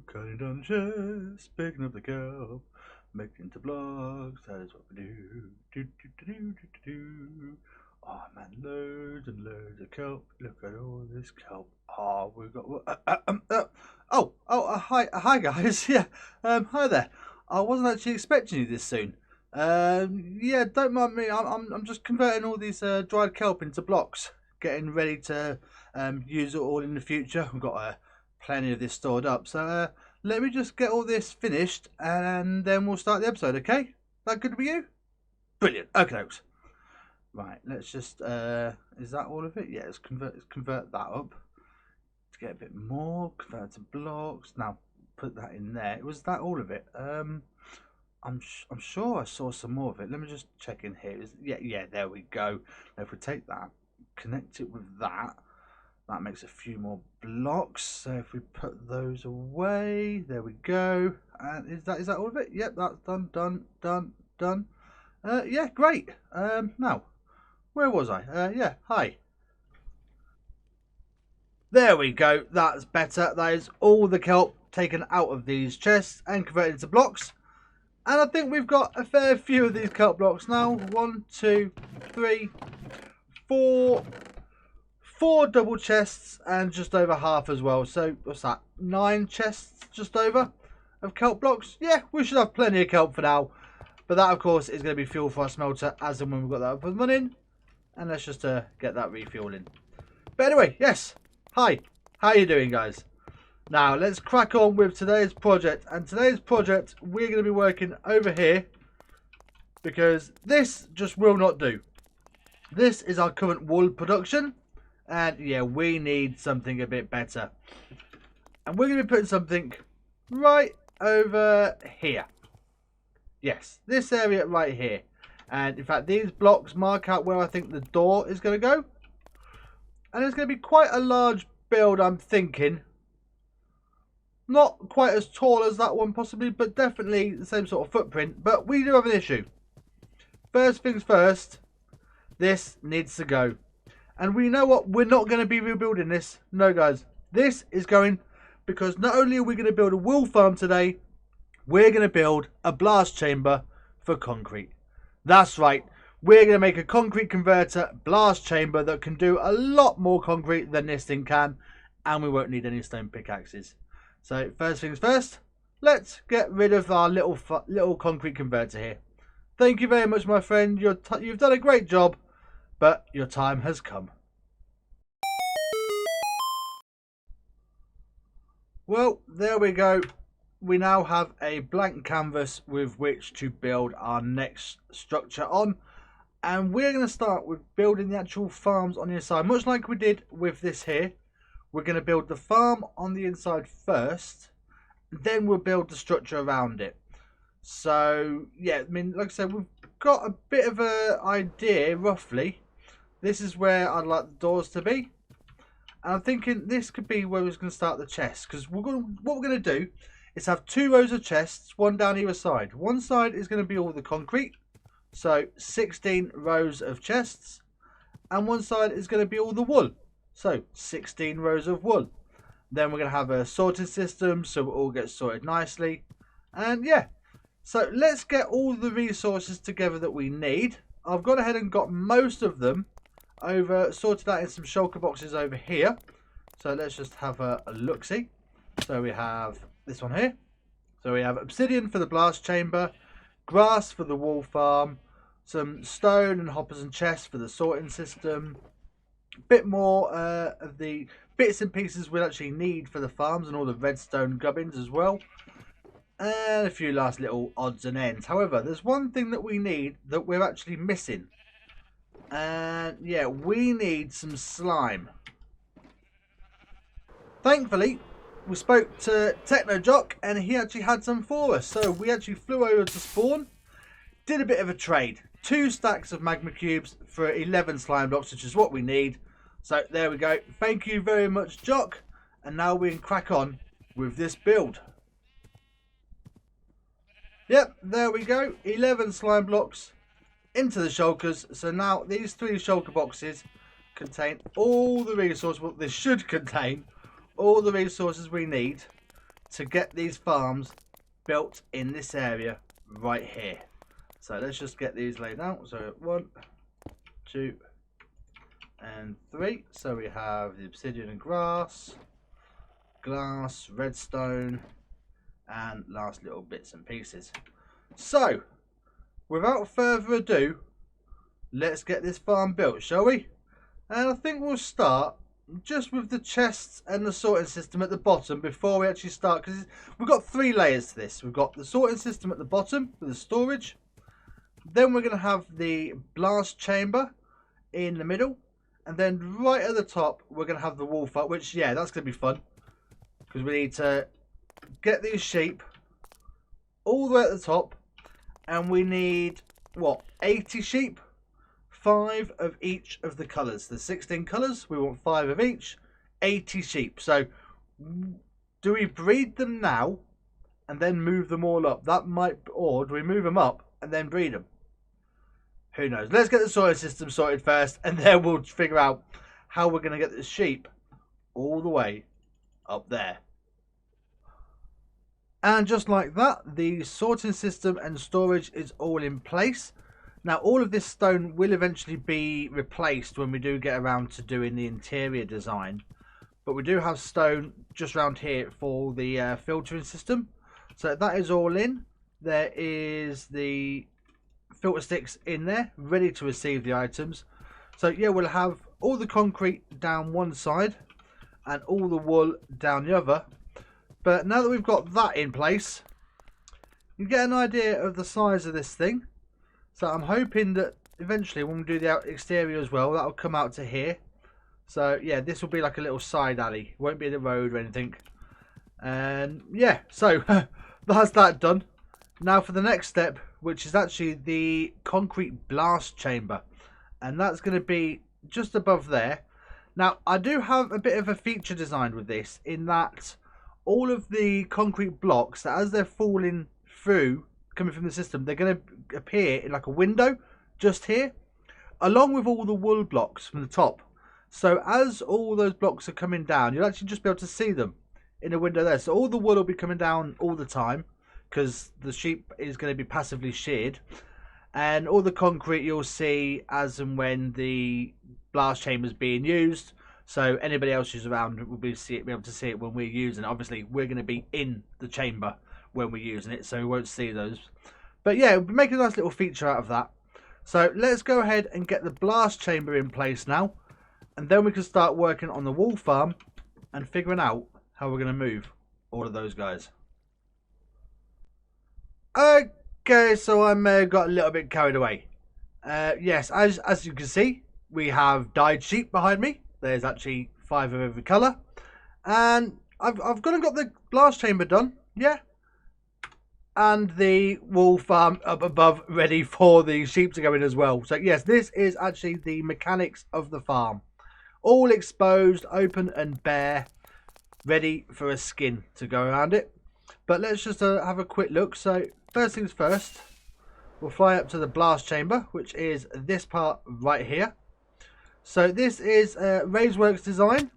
Cutting down chests, picking up the kelp, making into blocks, that is what we do. Oh man, loads and loads of kelp. Look at all this kelp. Oh, we've got. Hi guys. Yeah, hi there. I wasn't actually expecting you this soon. Yeah, don't mind me. I'm just converting all these dried kelp into blocks, getting ready to use it all in the future. We've got plenty of this stored up, so let me just get all this finished, and then we'll start the episode. Okay? That good with you? Brilliant. Okay, folks. Right, let's just. Is that all of it? Yeah, let's convert that up to get a bit more. Convert to blocks. Now put that in there. Was that all of it? I'm sure I saw some more of it. Let me just check in here. Yeah, there we go. Now if we take that, connect it with that, that makes a few more blocks. So if we put those away, there we go. And is that all of it? Yep, that's done. Yeah, great. Now, where was I? Yeah, hi. There we go. That's better. That is all the kelp taken out of these chests and converted into blocks. And I think we've got a fair few of these kelp blocks now. 1, 2, 3, 4. 4 double chests and just over half as well. So what's that? 9 chests just over of kelp blocks. Yeah, we should have plenty of kelp for now. But that, of course, is going to be fuel for our smelter as and when we've got that up and running. And let's just get that refueling. But anyway, yes. Hi. How you doing, guys? Now, let's crack on with today's project. And today's project, we're going to be working over here. Because this just will not do. This is our current wool production. And yeah, we need something a bit better. And we're going to be putting something right over here. Yes, this area right here. And in fact, these blocks mark out where I think the door is going to go. And it's going to be quite a large build, I'm thinking. Not quite as tall as that one possibly, but definitely the same sort of footprint. But we do have an issue. First things first, this needs to go. And we know what, we're not going to be rebuilding this. No, guys. This is going, because not only are we going to build a wool farm today, we're going to build a blast chamber for concrete. That's right. We're going to make a concrete converter blast chamber that can do a lot more concrete than this thing can. And we won't need any stone pickaxes. So first things first, let's get rid of our little concrete converter here. Thank you very much, my friend. You've done a great job. But your time has come. Well, there we go. We now have a blank canvas with which to build our next structure on. And we're going to start with building the actual farms on the inside. Much like we did with this here. We're going to build the farm on the inside first. Then we'll build the structure around it. So, yeah, I mean, like I said, we've got a bit of an idea, roughly. This is where I'd like the doors to be. And I'm thinking this could be where we're going to start the chests. Because what we're going to do is have 2 rows of chests, one down either side. One side is going to be all the concrete. So 16 rows of chests. And one side is going to be all the wool. So 16 rows of wool. Then we're going to have a sorting system so it all gets sorted nicely. And yeah. So let's get all the resources together that we need. I've gone ahead and got most of them sorted out in some shulker boxes over here. So let's just have a look-see. So we have this one here. So we have obsidian for the blast chamber, grass for the wool farm, some stone and hoppers and chests for the sorting system, a bit more of the bits and pieces we'll actually need for the farms and all the redstone gubbins as well. And a few last little odds and ends. However, there's one thing that we need that we're actually missing. And yeah, we need some slime. Thankfully, we spoke to TechnoJock and he actually had some for us. So we actually flew over to spawn, did a bit of a trade. 2 stacks of magma cubes for 11 slime blocks, which is what we need. So there we go. Thank you very much, Jock. And now we can crack on with this build. Yep, there we go. 11 slime blocks into the shulkers. So now these 3 shulker boxes contain all the resources, well, they should contain all the resources we need to get these farms built in this area right here. So let's just get these laid out. So 1, 2 and 3. So we have the obsidian and glass, redstone, and last little bits and pieces. So without further ado, let's get this farm built, shall we? And I think we'll start just with the chests and the sorting system at the bottom before we actually start, because we've got 3 layers to this. We've got the sorting system at the bottom with the storage, then we're going to have the blast chamber in the middle, and then right at the top we're going to have the wool farm, which, yeah, that's going to be fun, because we need to get these sheep all the way at the top, and we need, what, 80 sheep? 5 of each of the colours. There's 16 colours, we want 5 of each, 80 sheep. So do we breed them now and then move them all up? That might, or do we move them up and then breed them? Who knows? Let's get the soil system sorted first, and then we'll figure out how we're going to get the sheep all the way up there. And just like that, the sorting system and storage is all in place. Now all of this stone will eventually be replaced when we do get around to doing the interior design, but we do have stone just around here for the filtering system. So that is all in. There is the filter sticks in there ready to receive the items. So yeah, we'll have all the concrete down one side and all the wool down the other. But now that we've got that in place, you get an idea of the size of this thing. So I'm hoping that eventually when we do the exterior as well, that'll come out to here. So yeah, this will be like a little side alley. It won't be the road or anything. And yeah, so that's that done. Now for the next step, which is actually the concrete blast chamber. And that's going to be just above there. Now I do have a bit of a feature design with this, in that all of the concrete blocks, that as they're falling through, coming from the system, they're going to appear in like a window just here, along with all the wool blocks from the top. So as all those blocks are coming down, you'll actually just be able to see them in a window there. So all the wool will be coming down all the time, because the sheep is going to be passively sheared, and all the concrete you'll see as and when the blast chamber is being used. So anybody else who's around will be able to see it when we're using it. Obviously we're going to be in the chamber when we're using it, so we won't see those. But yeah, we'll make a nice little feature out of that. So let's go ahead and get the blast chamber in place now, and then we can start working on the wool farm and figuring out how we're going to move all of those guys. Okay, so I may have got a little bit carried away. Yes, as you can see, we have dyed sheep behind me. There's actually 5 of every colour, and I've got the blast chamber done, yeah, and the wool farm up above ready for the sheep to go in as well. So yes, this is actually the mechanics of the farm, all exposed, open and bare, ready for a skin to go around it. But let's just have a quick look. So first things first, we'll fly up to the blast chamber, which is this part right here. So this is Raisworks design.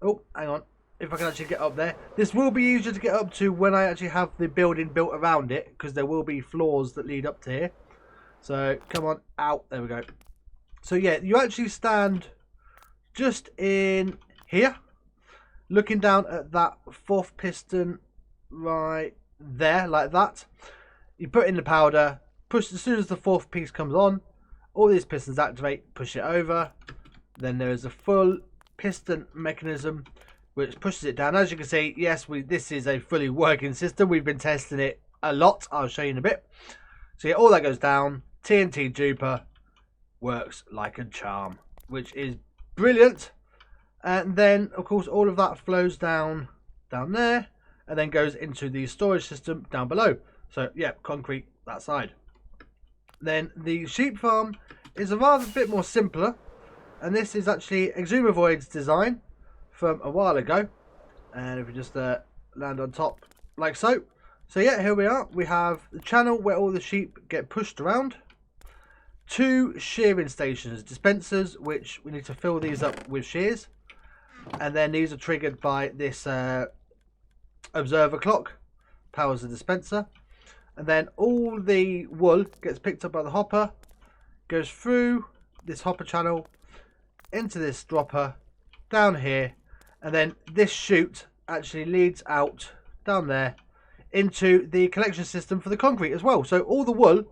Oh, hang on, if I can actually get up there. This will be easier to get up to when I actually have the building built around it, because there will be floors that lead up to here. So come on out, there we go. So yeah, you actually stand just in here, looking down at that 4th piston right there, like that. You put in the powder, push as soon as the 4th piece comes on, all these pistons activate, push it over. Then there is a full piston mechanism which pushes it down. As you can see, yes, this is a fully working system. We've been testing it a lot. I'll show you in a bit. So yeah, all that goes down. TNT duper works like a charm, which is brilliant. And then, of course, all of that flows down there, and then goes into the storage system down below. So yeah, concrete that side. Then the sheep farm is a rather bit more simpler, and this is actually Exumovoid's design from a while ago. And if we just land on top like so. So yeah, here we are. We have the channel where all the sheep get pushed around. 2 shearing stations, dispensers, which we need to fill these up with shears. And then these are triggered by this observer clock, powers the dispenser. And then all the wool gets picked up by the hopper, goes through this hopper channel into this dropper down here, and then this chute actually leads out down there into the collection system for the concrete as well. So all the wool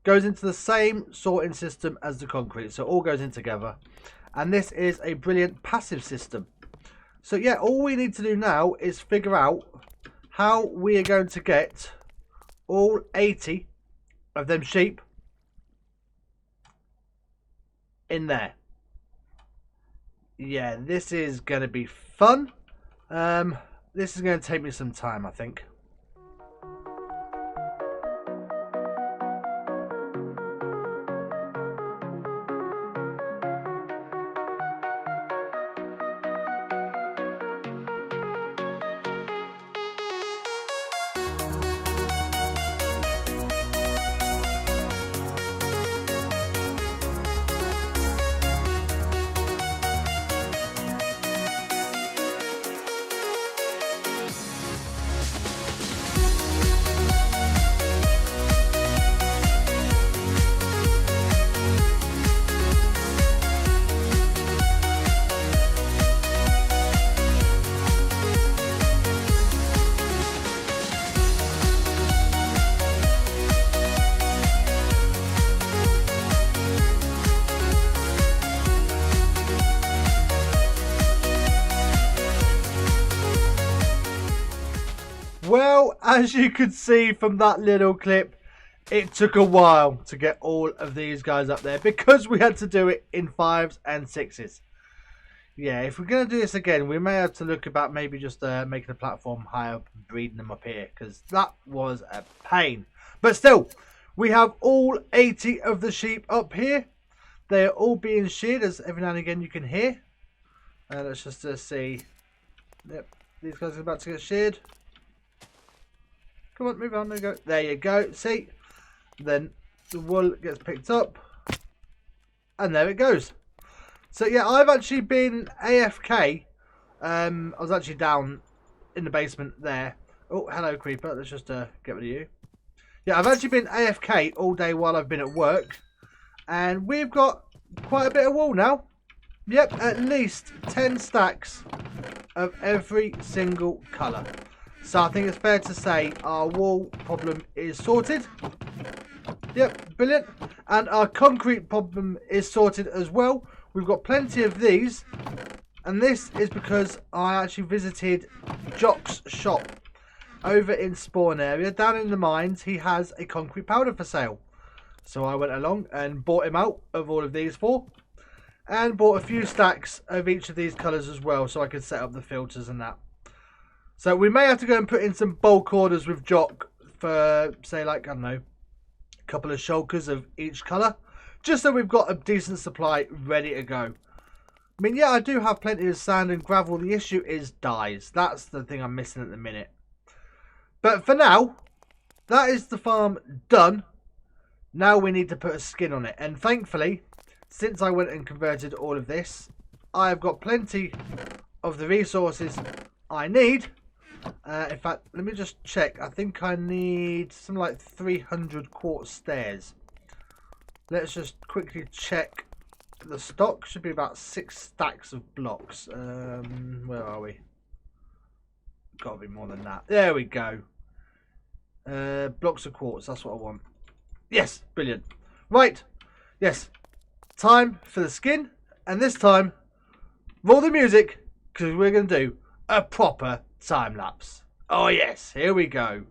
goes into the same sorting system as the concrete, so it all goes in together. And this is a brilliant passive system. So yeah, all we need to do now is figure out how we are going to get all 80 of them sheep in there. Yeah, this is going to be fun. This is going to take me some time, I think. Well, as you could see from that little clip, it took a while to get all of these guys up there because we had to do it in 5s and 6s. Yeah, if we're going to do this again, we may have to look about maybe just making the platform higher and breeding them up here, because that was a pain. But still, we have all 80 of the sheep up here. They are all being sheared, as every now and again you can hear. Let's just see. Yep, these guys are about to get sheared. Come on, move on. There you go. There you go. See? Then the wool gets picked up. And there it goes. So, yeah, I've actually been AFK. I was actually down in the basement there. Oh, hello, Creeper. Let's just get rid of you. Yeah, I've actually been AFK all day while I've been at work. And we've got quite a bit of wool now. Yep, at least 10 stacks of every single colour. So I think it's fair to say our wool problem is sorted. Yep, brilliant. And our concrete problem is sorted as well. We've got plenty of these. And this is because I actually visited Jock's shop over in Spawn area. Down in the mines, he has a concrete powder for sale. So I went along and bought him out of all of these 4. And bought a few stacks of each of these colours as well, so I could set up the filters and that. So we may have to go and put in some bulk orders with Jock for, say, like, I don't know, a couple of shulkers of each colour. Just so we've got a decent supply ready to go. I mean, yeah, I do have plenty of sand and gravel. The issue is dyes. That's the thing I'm missing at the minute. But for now, that is the farm done. Now we need to put a skin on it. And thankfully, since I went and converted all of this, I have got plenty of the resources I need. In fact, let me just check. I think I need something like 300 quartz stairs. Let's just quickly check the stock. Should be about 6 stacks of blocks. Where are we? Got to be more than that. There we go. Blocks of quartz. That's what I want. Yes, brilliant. Right. Yes. Time for the skin. And this time, roll the music, because we're going to do a proper time lapse. Oh yes, here we go.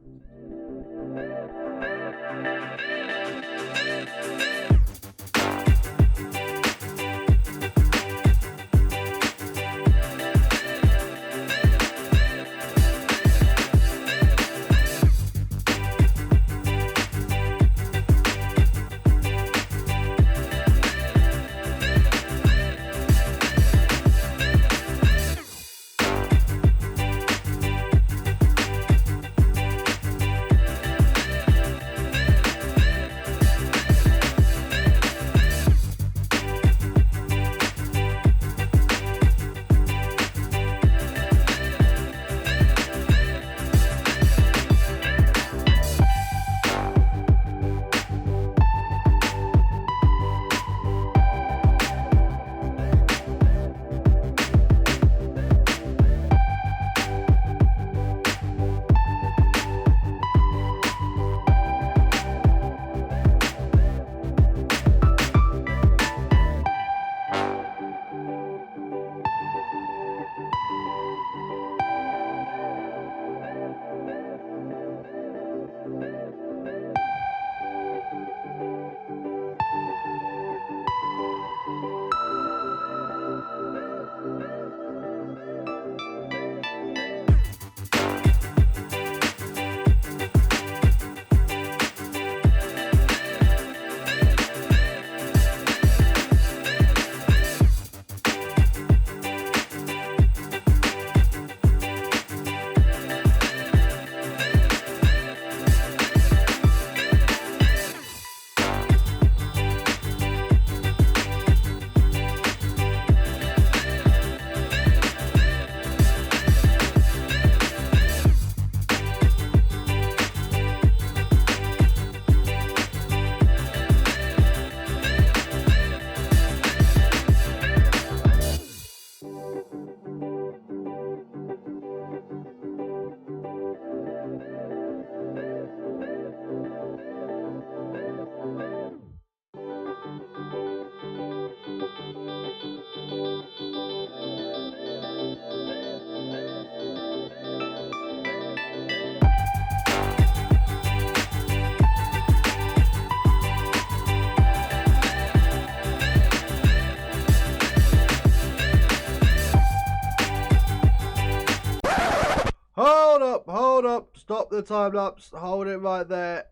stop the time lapse. Hold it right there.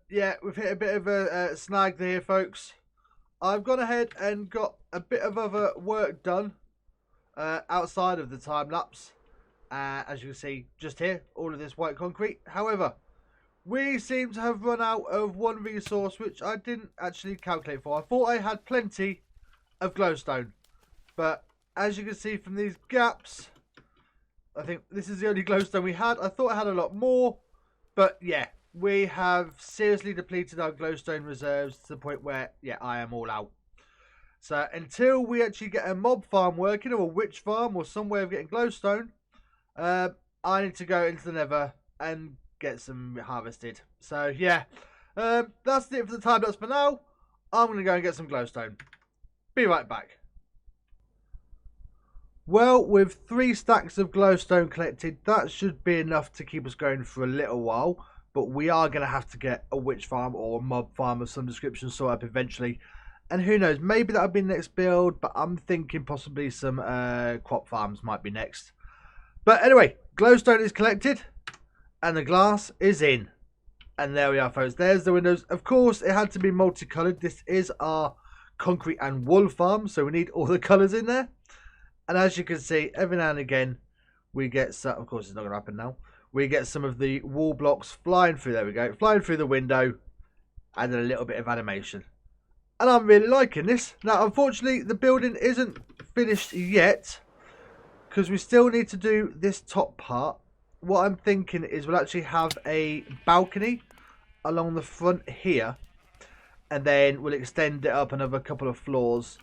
Yeah, we've hit a bit of a snag here, folks. I've gone ahead and got a bit of other work done outside of the time lapse. As you can see, just here, all of this white concrete. However, we seem to have run out of one resource which I didn't actually calculate for. I thought I had plenty of glowstone, but as you can see from these gaps, I think this is the only glowstone we had. I thought I had a lot more, but yeah, we have seriously depleted our glowstone reserves to the point where, yeah, I am all out. So until we actually get a mob farm working, or a witch farm, or some way of getting glowstone, I need to go into the nether and get some harvested. So yeah, that's it for the time lapse for now. I'm going to go and get some glowstone. Be right back. Well, with 3 stacks of glowstone collected, that should be enough to keep us going for a little while. But we are going to have to get a witch farm or a mob farm of some description sorted up eventually. And who knows, maybe that'll be the next build, but I'm thinking possibly some crop farms might be next. But anyway, glowstone is collected and the glass is in. And there we are, folks. There's the windows. Of course, it had to be multicolored. This is our concrete and wool farm, so we need all the colours in there. And as you can see, every now and again, we get some, of course it's not going to happen now, we get some of the wall blocks flying through, there we go, flying through the window, and a little bit of animation. And I'm really liking this. Now, unfortunately, the building isn't finished yet, because we still need to do this top part. What I'm thinking is we'll actually have a balcony along the front here, and then we'll extend it up another couple of floors.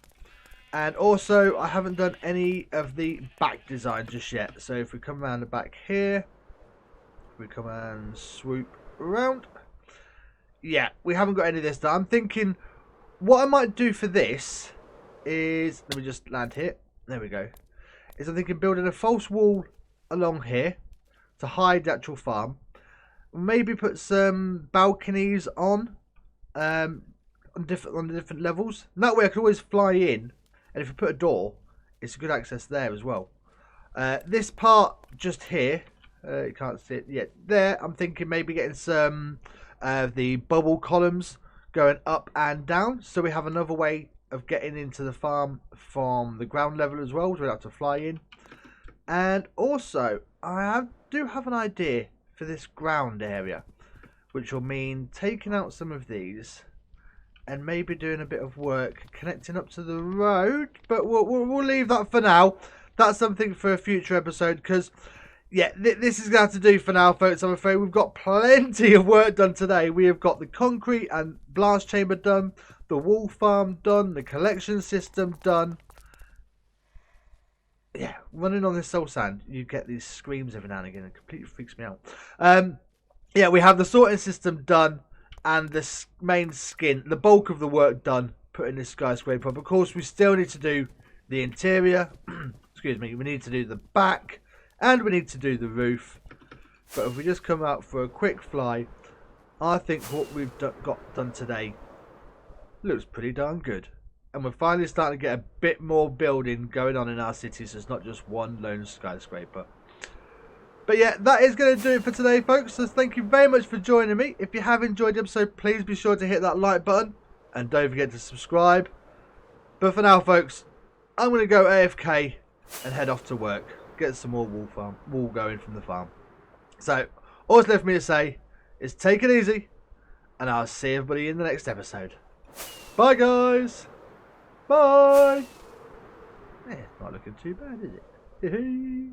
And also, I haven't done any of the back design just yet. So if we come around the back here, we come and swoop around. Yeah, we haven't got any of this done. I'm thinking what I might do for this is, let me just land here. There we go. Is I'm thinking building a false wall along here to hide the actual farm. Maybe put some balconies on the different levels. And that way I can always fly in. And if you put a door, it's good access there as well. This part just here, you can't see it yet. There, I'm thinking maybe getting some of the bubble columns going up and down. So we have another way of getting into the farm from the ground level as well. So we don't have to fly in. And also, I do have an idea for this ground area, which will mean taking out some of these and maybe doing a bit of work connecting up to the road, but we'll leave that for now. That's something for a future episode, because yeah, this is going to have to do for now, folks. I'm afraid we've got plenty of work done today. We have got the concrete and blast chamber done, the wool farm done, the collection system done. Yeah, running on this soul sand, you get these screams every now and again. It completely freaks me out. Yeah, we have the sorting system done. And the main skin, the bulk of the work done, putting this skyscraper up. Of course, we still need to do the interior. Excuse me. We need to do the back. And we need to do the roof. But if we just come out for a quick fly, I think what we've got done today looks pretty darn good. And we're finally starting to get a bit more building going on in our city. So it's not just one lone skyscraper. But yeah, that is going to do it for today, folks. So thank you very much for joining me. If you have enjoyed the episode, please be sure to hit that like button. And don't forget to subscribe. But for now, folks, I'm going to go AFK and head off to work. Get some more wool going from the farm. So, all that's left for me to say is take it easy. And I'll see everybody in the next episode. Bye, guys. Bye. It's not looking too bad, is it?